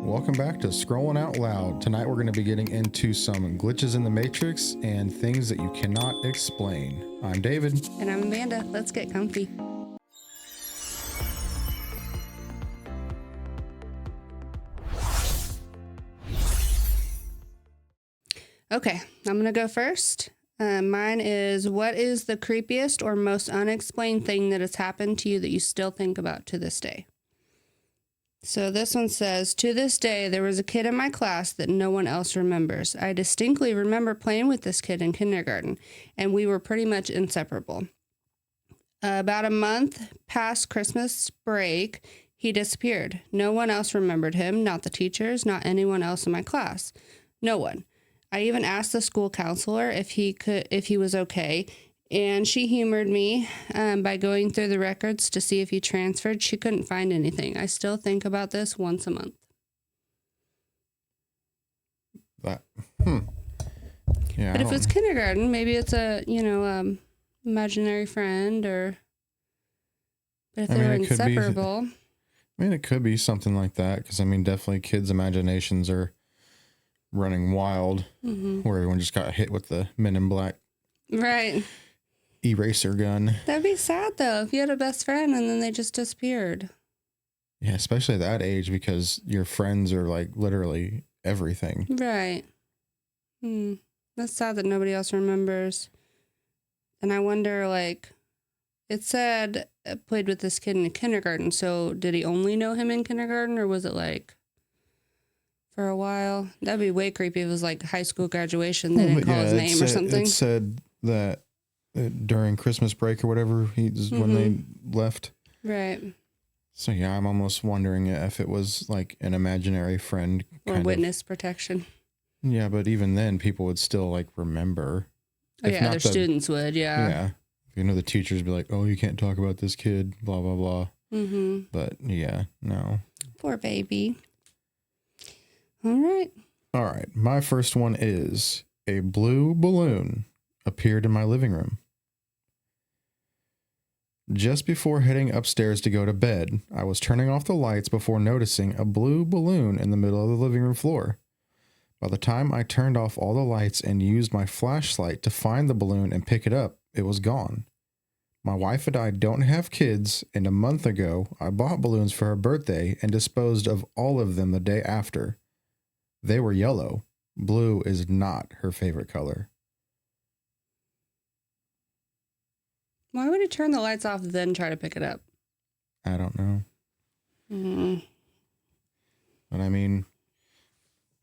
Welcome back to Scrolling Out Loud. Tonight we're going to be getting into some glitches in the Matrix and things that you cannot explain. I'm David. And I'm Amanda. Let's get comfy. Okay, I'm going to go first. Mine is, what is the creepiest or most unexplained thing that has happened to you that you still think about to this day? So this one says, to this day, there was a kid in my class that no one else remembers. I distinctly remember playing with this kid in kindergarten, and we were pretty much inseparable. About a month past Christmas break, he disappeared. No one else remembered him, not the teachers, not anyone else in my class. No one. I even asked the school counselor if he was okay, and she humored me by going through the records to see if he transferred. She couldn't find anything. I still think about this once a month. Yeah. But if it's kindergarten, maybe it's a, imaginary friend or... But if they're inseparable... It could be something like that, because, definitely kids' imaginations are running wild, where everyone just got hit with the Men in Black right eraser gun. That'd be sad, though, if you had a best friend and then they just disappeared. Yeah, especially at that age, because your friends are, like, literally everything. Right. That's sad that nobody else remembers. And I wonder, like, it said played with this kid in kindergarten, so did he only know him in kindergarten, or was it, like, for a while? That'd be way creepy if it was, like, high school graduation, they didn't call his name or something. It said that during Christmas break or whatever, when they left. Right. So, yeah, I'm almost wondering if it was, like, an imaginary friend. Or witness protection. Yeah, but even then, people would still, like, remember. Oh, yeah, their students would, yeah. Yeah. The teachers would be like, oh, you can't talk about this kid, blah, blah, blah. But, yeah, no. Poor baby. All right. My first one is a blue balloon appeared in my living room. Just before heading upstairs to go to bed, I was turning off the lights before noticing a blue balloon in the middle of the living room floor. By the time I turned off all the lights and used my flashlight to find the balloon and pick it up, it was gone. My wife and I don't have kids, and a month ago, I bought balloons for her birthday and disposed of all of them the day after. They were yellow. Blue is not her favorite color. Why would he turn the lights off then try to pick it up? I don't know. But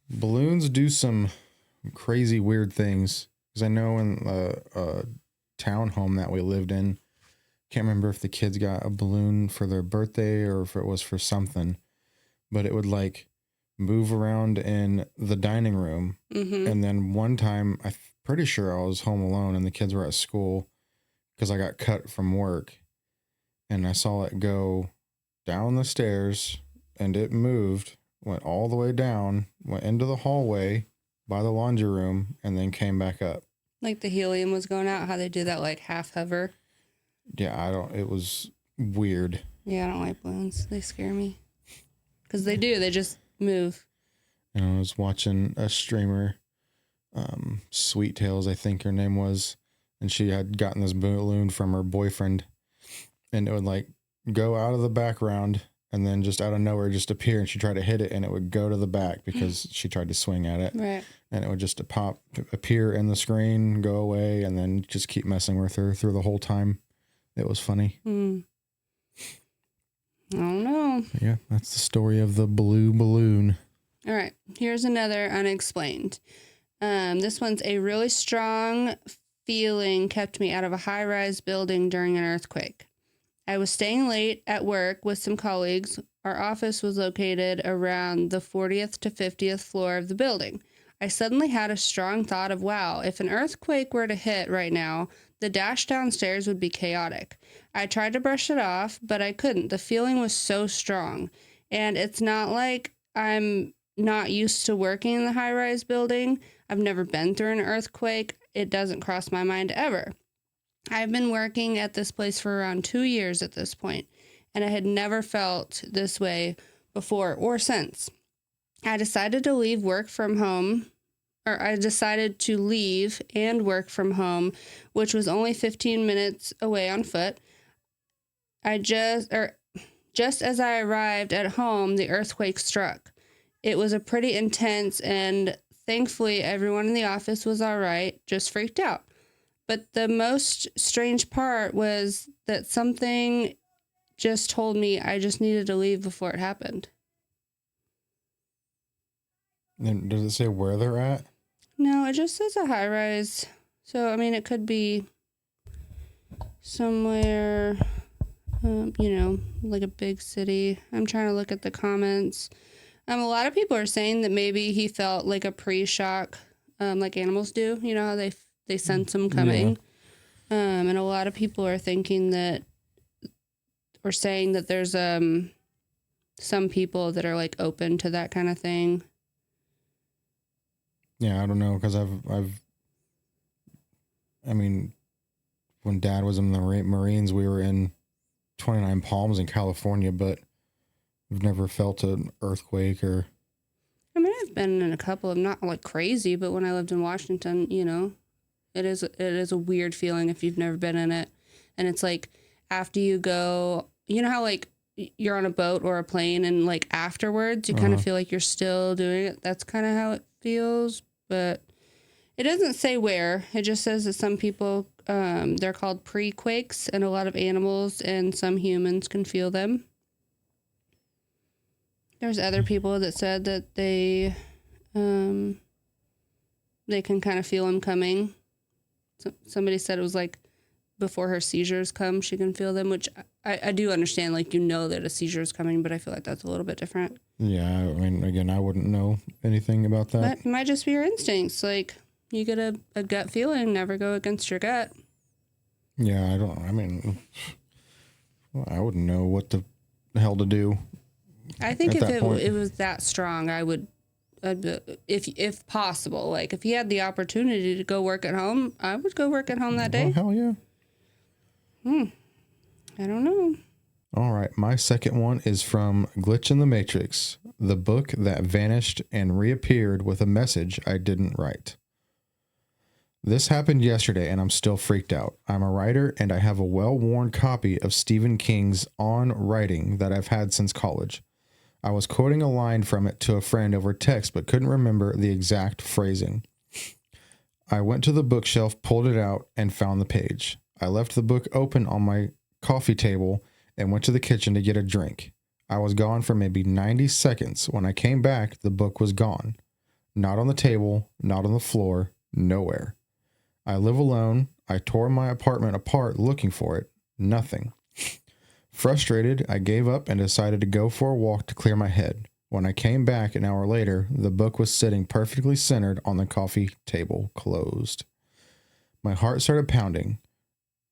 balloons do some crazy weird things. Because I know in a townhome that we lived in, can't remember if the kids got a balloon for their birthday or if it was for something, but it would like move around in the dining room. And then one time, I'm pretty sure I was home alone and the kids were at school because I got cut from work, and I saw it go down the stairs, and it moved, went all the way down, went into the hallway by the laundry room, and then came back up. Like the helium was going out, how they do that like half hover. Yeah, it was weird. Yeah, I don't like balloons. They scare me. Because they do, they just move. I was watching a streamer, Sweet Tails, I think her name was, and she had gotten this balloon from her boyfriend, and it would like go out of the background and then just out of nowhere just appear, and she tried to hit it and it would go to the back because she tried to swing at it. Right. And it would just appear in the screen, go away, and then just keep messing with her through the whole time. It was funny. I don't know. Yeah, that's the story of the blue balloon. All right, here's another unexplained. This one's a really strong feeling kept me out of a high-rise building during an earthquake. I was staying late at work with some colleagues. Our office was located around the 40th to 50th floor of the building. I suddenly had a strong thought of, wow, if an earthquake were to hit right now, the dash downstairs would be chaotic. I tried to brush it off, but I couldn't. The feeling was so strong. And it's not like I'm not used to working in the high-rise building. I've never been through an earthquake. It doesn't cross my mind ever. I've been working at this place for around 2 years at this point, and I had never felt this way before or since. I decided to leave work from home, or I decided to leave and work from home, which was only 15 minutes away on foot. Just as I arrived at home, the earthquake struck. It was a pretty intense, and thankfully everyone in the office was all right, just freaked out. But the most strange part was that something just told me I just needed to leave before it happened. And does it say where they're at? No, it just says a high rise. So, I mean, it could be somewhere, like a big city. I'm trying to look at the comments. A lot of people are saying that maybe he felt like a pre-shock, like animals do. You know how they sense them coming. Yeah. And a lot of people are thinking that, or saying that there's some people that are like open to that kind of thing. Yeah, I don't know, because I mean, when Dad was in the Marines, we were in 29 Palms in California, but we've never felt an earthquake or. I mean, I've been in a couple of, not like crazy, but when I lived in Washington, it is a weird feeling if you've never been in it. And it's like after you go, you know how like you're on a boat or a plane and like afterwards you kind of feel like you're still doing it. That's kind of how it feels, but it doesn't say where. It just says that some people, they're called pre-quakes, and a lot of animals and some humans can feel them. There's other people that said that they can kind of feel them coming. Somebody said it was like before her seizures come, she can feel them, which I do understand. Like, that a seizure is coming, but I feel like that's a little bit different. Yeah, I mean, again, I wouldn't know anything about that. But it might just be your instincts. Like, you get a gut feeling, never go against your gut. Yeah, I wouldn't know what the hell to do. I think if it was that strong, I would, if possible, like if he had the opportunity to go work at home, I would go work at home that day. Hell yeah. I don't know. All right. My second one is from Glitch in the Matrix, the book that vanished and reappeared with a message I didn't write. This happened yesterday and I'm still freaked out. I'm a writer and I have a well-worn copy of Stephen King's On Writing that I've had since college. I was quoting a line from it to a friend over text but couldn't remember the exact phrasing. I went to the bookshelf, pulled it out, and found the page. I left the book open on my coffee table and went to the kitchen to get a drink. I was gone for maybe 90 seconds. When I came back, the book was gone. Not on the table, not on the floor, nowhere. I live alone. I tore my apartment apart looking for it. Nothing. Frustrated, I gave up and decided to go for a walk to clear my head. When I came back an hour later, the book was sitting perfectly centered on the coffee table, closed. My heart started pounding.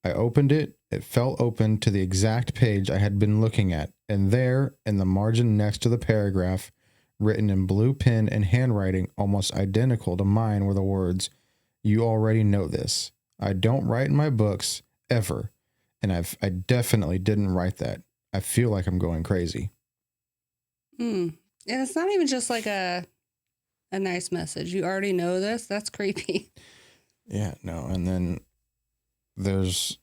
I opened it. It fell open to the exact page I had been looking at, and there, in the margin next to the paragraph, written in blue pen and handwriting almost identical to mine, were the words, "You already know this. I don't write in my books, ever. And I definitely didn't write that. I feel like I'm going crazy." And it's not even just like a nice message. You already know this. That's creepy. Yeah, no. And then there's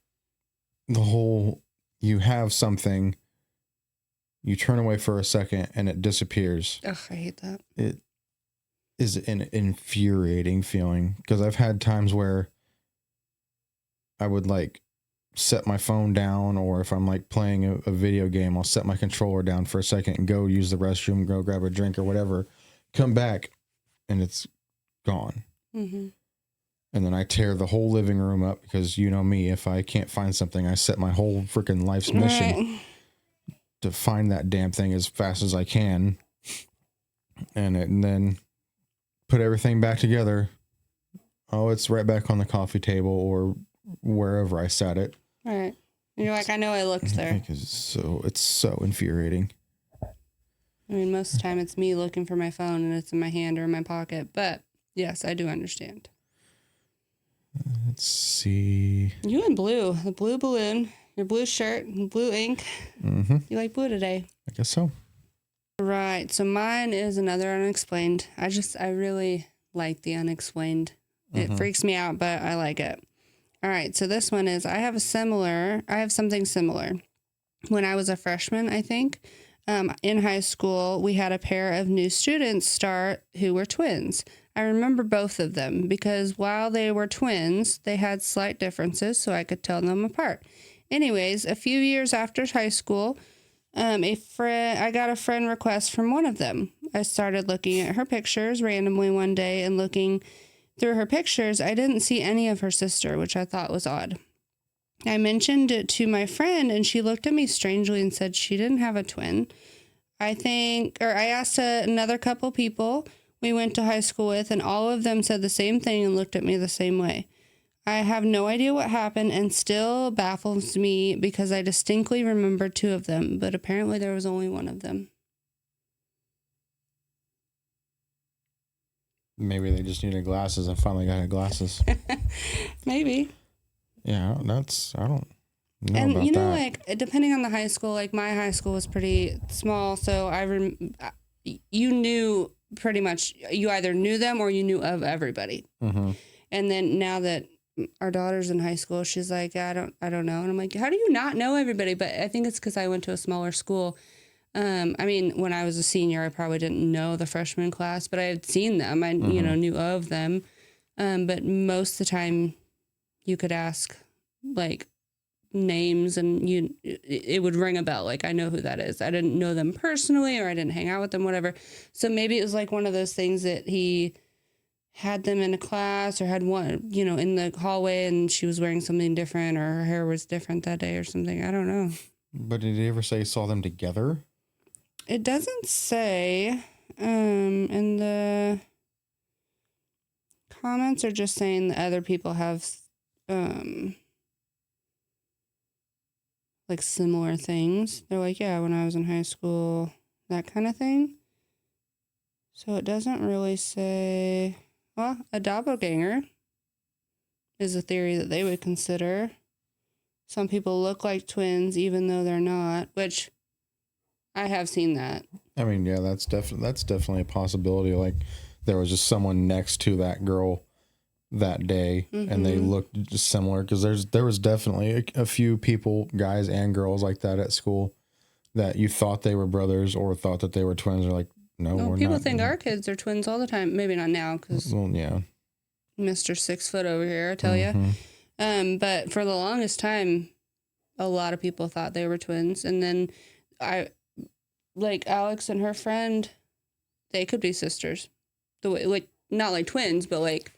the whole, you have something, you turn away for a second and it disappears. Ugh, I hate that. It is an infuriating feeling, because I've had times where I would like set my phone down, or if I'm like playing a video game, I'll set my controller down for a second and go use the restroom, go grab a drink or whatever, come back and it's gone. Mm-hmm. And then I tear the whole living room up, because you know me, if I can't find something, I set my whole freaking life's mission to find that damn thing as fast as I can, and then put everything back together. Oh, it's right back on the coffee table or wherever I sat it. Right. And you're like, I know I looked there. It's so infuriating. I mean, most of the time it's me looking for my phone and it's in my hand or in my pocket. But yes, I do understand. Let's see. You and blue, the blue balloon, your blue shirt, and blue ink. Mm-hmm. You like blue today. I guess so. Right. So mine is another unexplained. I really like the unexplained. It freaks me out, but I like it. All right. So this one is I have something similar. When I was a freshman, I think, in high school, we had a pair of new students start who were twins. I remember both of them because while they were twins, they had slight differences, so I could tell them apart. Anyways, a few years after high school, I got a friend request from one of them. I started looking at her pictures randomly one day, and looking through her pictures, I didn't see any of her sister, which I thought was odd. I mentioned it to my friend, and she looked at me strangely and said she didn't have a twin. I asked another couple people we went to high school with, and all of them said the same thing and looked at me the same way. I have no idea what happened and still baffles me because I distinctly remember two of them, but apparently there was only one of them. Maybe they just needed glasses and finally got glasses. Maybe. Yeah, I don't know And about you know, that. like, depending on the high school, like my high school was pretty small, so you knew pretty much, you either knew them or you knew of everybody. Mm-hmm. And then now that our daughter's in high school, she's like, I don't know. And I'm like, how do you not know everybody? But I think it's because I went to a smaller school. I mean, when I was a senior, I probably didn't know the freshman class, but I had seen them. I, knew of them. But most of the time you could ask like names and it would ring a bell. Like, I know who that is. I didn't know them personally, or I didn't hang out with them, whatever. So maybe it was like one of those things that he had them in a class, or had one, in the hallway, and she was wearing something different, or her hair was different that day or something. I don't know. But did he ever say he saw them together? It doesn't say. And the comments are just saying that other people have like similar things. They're like, yeah, when I was in high school, that kind of thing. So it doesn't really say. Well, a doppelganger is a theory that they would consider. Some people look like twins even though they're not, which I have seen that. I mean, yeah, that's definitely a possibility. Like, there was just someone next to that girl that day, and they looked just similar, because there was definitely a few people, guys and girls, like that at school, that you thought they were brothers or thought that they were twins. They're like, no, we're not. People think our kids are twins all the time. Maybe not now, because yeah, Mr. 6 foot over here, I tell you. But for the longest time, a lot of people thought they were twins. And then like Alex and her friend, they could be sisters. The way, like, not like twins, but like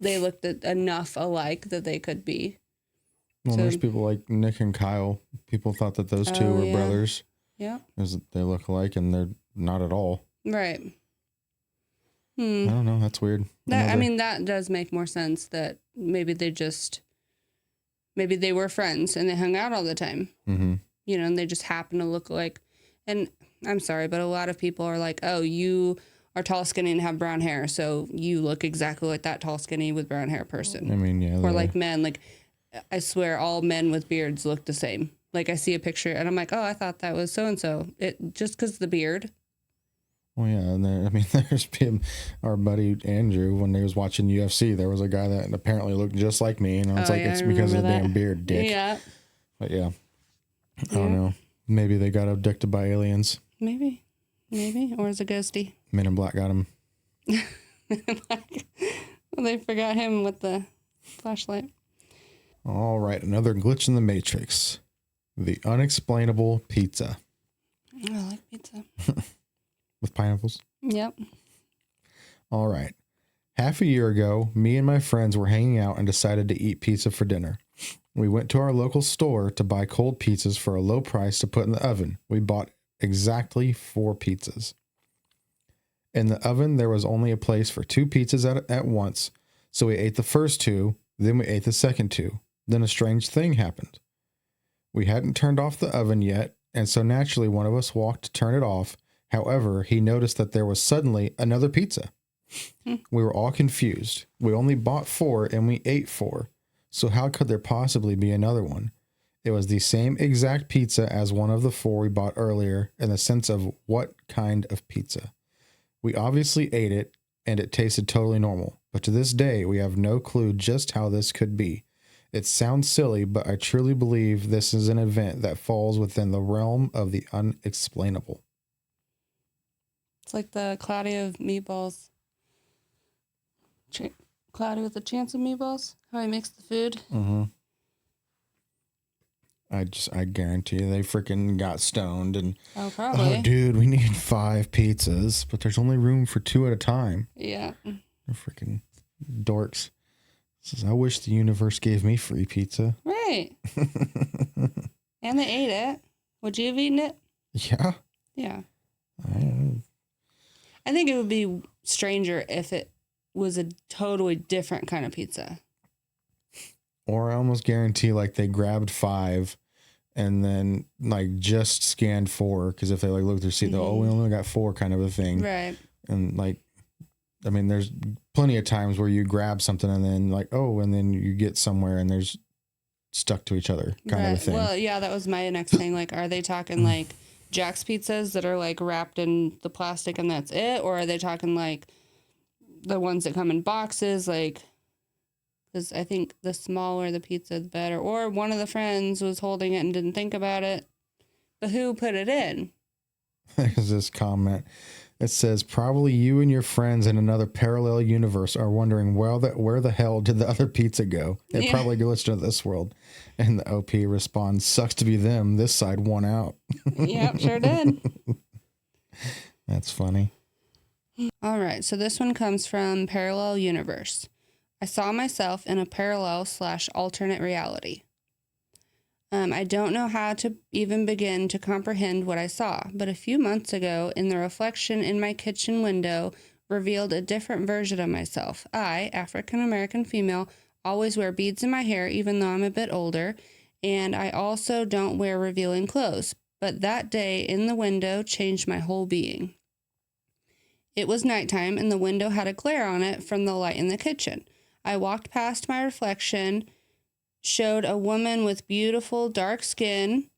they looked enough alike that they could be. Well, there's people like Nick and Kyle. People thought that those two were brothers. Yeah. Because they look alike, and they're not at all. Right. I don't know. That's weird. I mean, that does make more sense, that maybe they were friends and they hung out all the time. Mm-hmm. And they just happen to look alike. And I'm sorry, but a lot of people are like, oh, you are tall, skinny, and have brown hair, so you look exactly like that tall, skinny with brown hair person. I mean, yeah. Or like men. Like, I swear all men with beards look the same. Like, I see a picture and I'm like, oh, I thought that was so-and-so. It just because of the beard. Well, yeah, and there's been our buddy Andrew, when he was watching UFC, there was a guy that apparently looked just like me, and I was it's because of the damn beard, dick. Yeah. But yeah, I don't know. Maybe they got abducted by aliens. Maybe. Or is a ghosty. Men in Black got him. Well, they forgot him with the flashlight. All right, another glitch in the Matrix. The unexplainable pizza. I like pizza. With pineapples? Yep. All right. Half a year ago, me and my friends were hanging out and decided to eat pizza for dinner. We went to our local store to buy cold pizzas for a low price to put in the oven. We bought exactly 4 pizzas. In the oven, there was only a place for 2 pizzas at once, so we ate the first 2, then we ate the second 2. Then a strange thing happened. We hadn't turned off the oven yet, and so naturally one of us walked to turn it off. However, he noticed that there was suddenly another pizza. We were all confused. We only bought 4 and we ate 4. So how could there possibly be another one? It was the same exact pizza as one of the 4 we bought earlier in the sense of what kind of pizza. We obviously ate it and it tasted totally normal, but to this day, we have no clue just how this could be. It sounds silly, but I truly believe this is an event that falls within the realm of the unexplainable. It's like the Cloudy of Meatballs. Cloudy with a Chance of Meatballs. How I mix the food. Mm-hmm. I guarantee you they freaking got stoned and, Oh, probably. oh, dude, we need 5 pizzas, but there's only room for 2 at a time. Yeah. They're freaking dorks. Says, I wish the universe gave me free pizza. Right. And they ate it. Would you have eaten it? Yeah. Yeah. I think it would be stranger if it was a totally different kind of pizza. Or I almost guarantee like they grabbed 5 and then like just scanned 4, because if they like look at their seat, they'll, oh, we only got 4 kind of a thing. Right. And like, I mean, there's plenty of times where you grab something and then like, oh, and then you get somewhere and there's stuck to each other kind of a thing. Well, yeah, that was my next thing. Like, are they talking like Jack's pizzas that are like wrapped in the plastic and that's it? Or are they talking like the ones that come in boxes? Like, because I think the smaller the pizza, the better. Or one of the friends was holding it and didn't think about it. But who put it in? There's this comment. It says, probably you and your friends in another parallel universe are wondering, well, where the hell did the other pizza go? It probably glitched into this world. And the OP responds, sucks to be them. This side won out. Yep, sure did. That's funny. All right, so this one comes from Parallel Universe. I saw myself in a parallel/alternate reality. I don't know how to even begin to comprehend what I saw, but a few months ago, in the reflection in my kitchen window, revealed a different version of myself. I, African-American female, always wear beads in my hair even though I'm a bit older, and I also don't wear revealing clothes, but that day in the window changed my whole being. It was nighttime, and the window had a glare on it from the light in the kitchen. I walked past my reflection, showed a woman with beautiful dark skin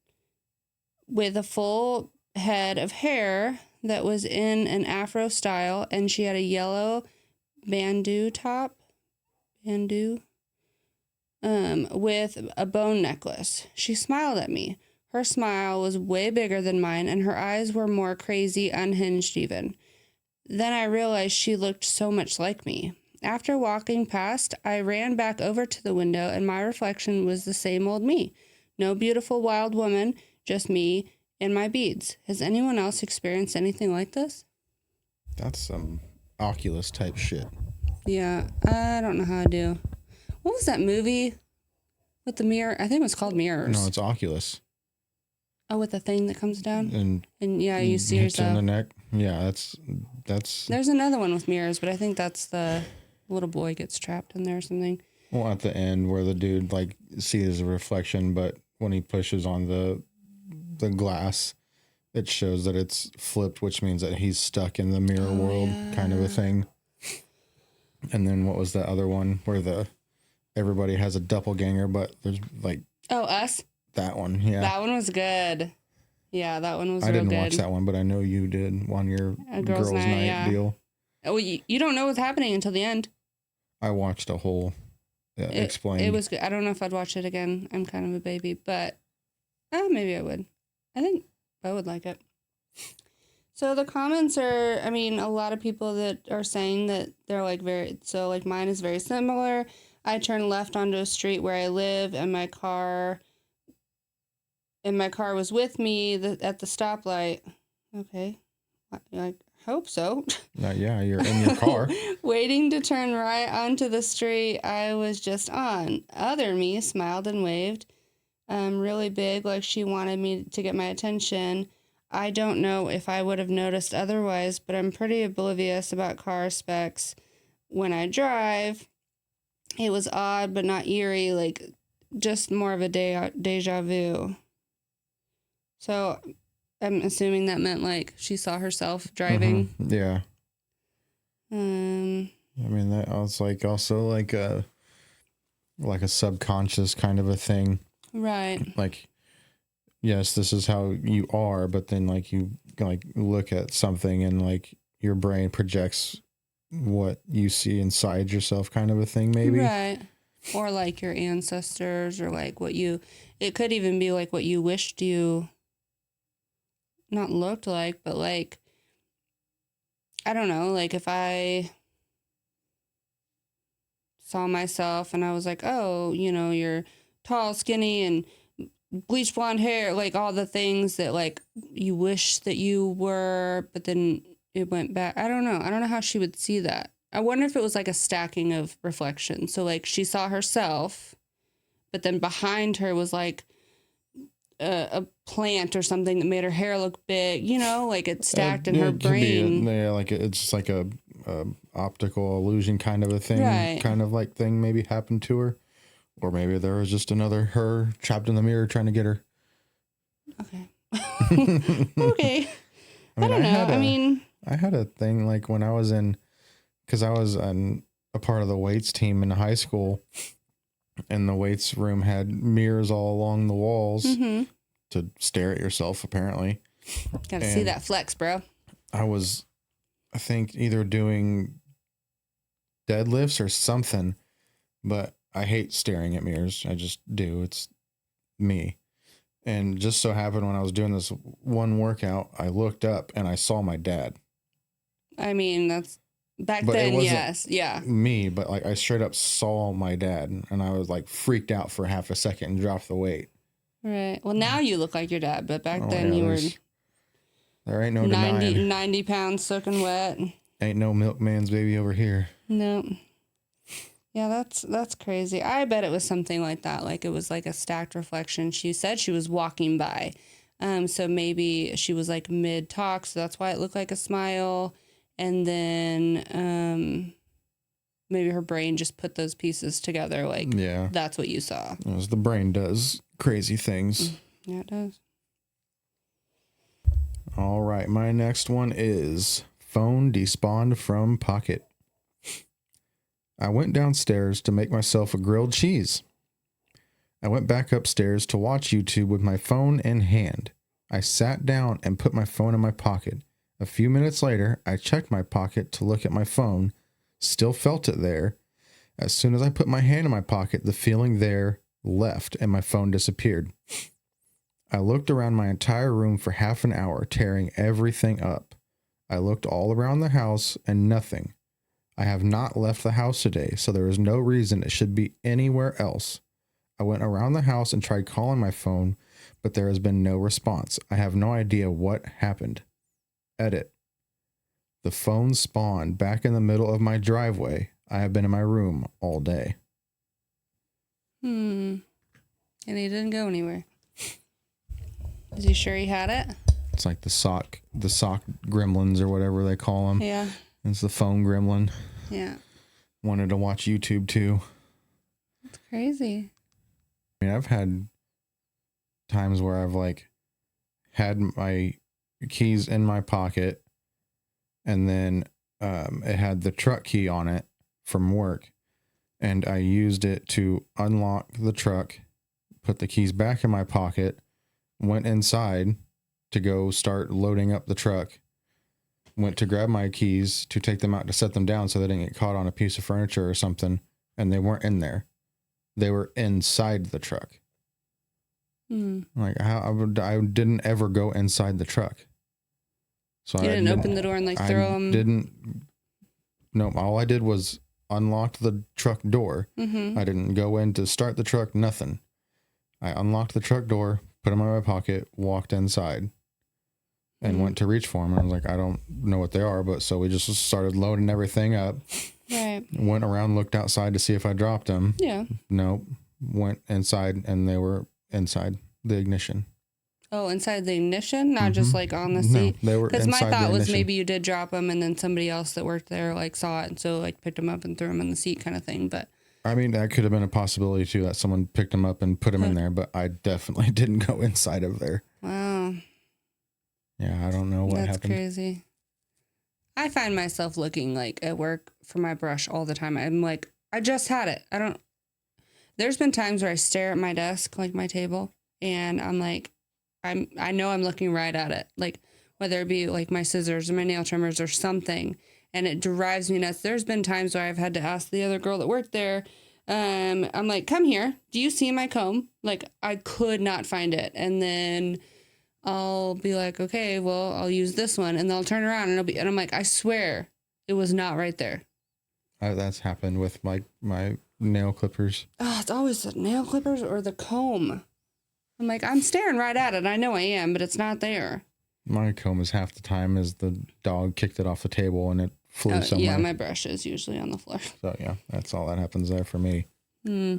with a full head of hair that was in an afro style, and she had a yellow bandeau top, with a bone necklace. She smiled at me. Her smile was way bigger than mine, and her eyes were more crazy, unhinged even. Then I realized she looked so much like me. After walking past, I ran back over to the window, and my reflection was the same old me. No beautiful wild woman, just me and my beads. Has anyone else experienced anything like this? That's some Oculus type shit. Yeah, I don't know how to do. What was that movie with the mirror? I think it was called Mirrors. No, it's Oculus. Oh, with the thing that comes down? And yeah, you see hits yourself. in the neck. Yeah, that's... There's another one with mirrors, but I think that's the little boy gets trapped in there or something. Well, at the end where the dude like sees a reflection, but when he pushes on the glass, it shows that it's flipped, which means that he's stuck in the mirror world, kind of a thing. And then what was the other one where everybody has a doppelganger, but there's like... Oh, Us? That one, yeah. That one was good. Yeah, that one was I real good. didn't watch that one, but I know you did on your girls' night deal. Oh, you don't know what's happening until the end. I watched a whole explain. It was good. I don't know if I'd watch it again. I'm kind of a baby, but maybe I would. I think I would like it. So the comments are, I mean, a lot of people that are saying that they're like mine is very similar. I turned left onto a street where I live, and my car was with me at the stoplight. Okay. I hope so. Yeah, you're in your car. Waiting to turn right onto the street I was just on. Other me smiled and waved. Really big, like she wanted me to get my attention. I don't know if I would have noticed otherwise, but I'm pretty oblivious about car specs when I drive. It was odd, but not eerie, like just more of a deja vu. So I'm assuming that meant like she saw herself driving. Mm-hmm. Yeah. I mean, that was like also like a subconscious kind of a thing. Right. Like, yes, this is how you are, but then like you like look at something and like your brain projects what you see inside yourself, kind of a thing, maybe. Right. Or like your ancestors, or like it could even be like what you wished you not looked like, but like, I don't know, like if I saw myself and I was like, oh, you're tall, skinny, and bleach blonde hair, like all the things that like you wish that you were, but then it went back. I don't know. I don't know how she would see that. I wonder if it was like a stacking of reflections. So like she saw herself, but then behind her was like a plant or something that made her hair look big, like it stacked in her It could be brain. yeah, like it's just like a optical illusion kind of a thing, Right. kind of like thing maybe happened to her. Or maybe there was just another her trapped in the mirror trying to get her. Okay. Okay. I don't know. I had a thing like when I was because I was a part of the weights team in high school, and the weights room had mirrors all along the walls to stare at yourself, apparently. Gotta see that flex, bro. I think, either doing deadlifts or something, but I hate staring at mirrors. I just do. It's me. And just so happened when I was doing this one workout, I looked up and I saw my dad. I mean, that's back But then, it wasn't yes. Yeah. me, but like I straight up saw my dad, and I was like freaked out for half a second and dropped the weight. Right. Well, now you look like your dad, but back then yeah, you were there ain't no 90, denying. 90 pounds soaking wet. Ain't no milkman's baby over here. No. Yeah, that's crazy. I bet it was something like that. Like it was like a stacked reflection. She said she was walking by. So maybe she was like mid talk, so that's why it looked like a smile. And then maybe her brain just put those pieces together. Like, yeah, that's what you saw. As the brain does crazy things. Yeah, it does. All right, my next one is phone despawned from pocket. I went downstairs to make myself a grilled cheese. I went back upstairs to watch YouTube with my phone in hand. I sat down and put my phone in my pocket. A few minutes later, I checked my pocket to look at my phone. Still felt it there. As soon as I put my hand in my pocket, the feeling there left and my phone disappeared. I looked around my entire room for half an hour, tearing everything up. I looked all around the house and nothing. I have not left the house today, so there is no reason it should be anywhere else. I went around the house and tried calling my phone, but there has been no response. I have no idea what happened. Edit. The phone spawned back in the middle of my driveway. I have been in my room all day. And he didn't go anywhere. Is he sure he had it? It's like the sock gremlins or whatever they call them. Yeah. It's the phone gremlin. Yeah. Wanted to watch YouTube too. That's crazy. I mean, I've had times where I've like had my keys in my pocket, and then it had the truck key on it from work, and I used it to unlock the truck, put the keys back in my pocket, went inside to go start loading up the truck, went to grab my keys to take them out to set them down so they didn't get caught on a piece of furniture or something, and they weren't in there. They were inside the truck. Like I didn't ever go inside the truck. So you didn't open the door and like throw them? No, all I did was unlocked the truck door. I didn't go in to start the truck, nothing. I unlocked the truck door, put them in my pocket, walked inside, and went to reach for them. I was like, I don't know what they are, but so we just started loading everything up. Right. Went around, looked outside to see if I dropped them. Yeah. Nope. Went inside, and they were inside the ignition. Oh, inside the ignition? Not just like on the seat? No, they were inside the ignition. Because my thought was maybe you did drop them and then somebody else that worked there like saw it and so like picked them up and threw them in the seat kind of thing. But I mean, that could have been a possibility too, that someone picked them up and put them in there, but I definitely didn't go inside of there. Wow. Yeah, I don't know what happened. That's crazy. I find myself looking like at work for my brush all the time. I'm like, I just had it. There's been times where I stare at my desk, like my table, and I'm like, I know I'm looking right at it, like whether it be like my scissors or my nail trimmers or something, and it drives me nuts. There's been times where I've had to ask the other girl that worked there. I'm like, come here. Do you see my comb? Like, I could not find it, and then I'll be like, okay, well, I'll use this one, and they'll turn around and and I'm like, I swear, it was not right there. That's happened with my nail clippers. Oh, it's always the nail clippers or the comb. I'm like, I'm staring right at it. I know I am, but it's not there. My comb is half the time as the dog kicked it off the table and it flew somewhere. Yeah, my brush is usually on the floor. So yeah, that's all that happens there for me. Hmm.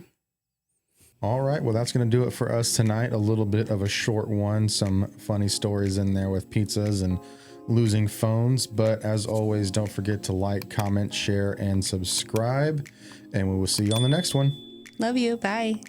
All right, well, that's going to do it for us tonight. A little bit of a short one, some funny stories in there with pizzas and losing phones. But as always, don't forget to like, comment, share, and subscribe. And we will see you on the next one. Love you. Bye.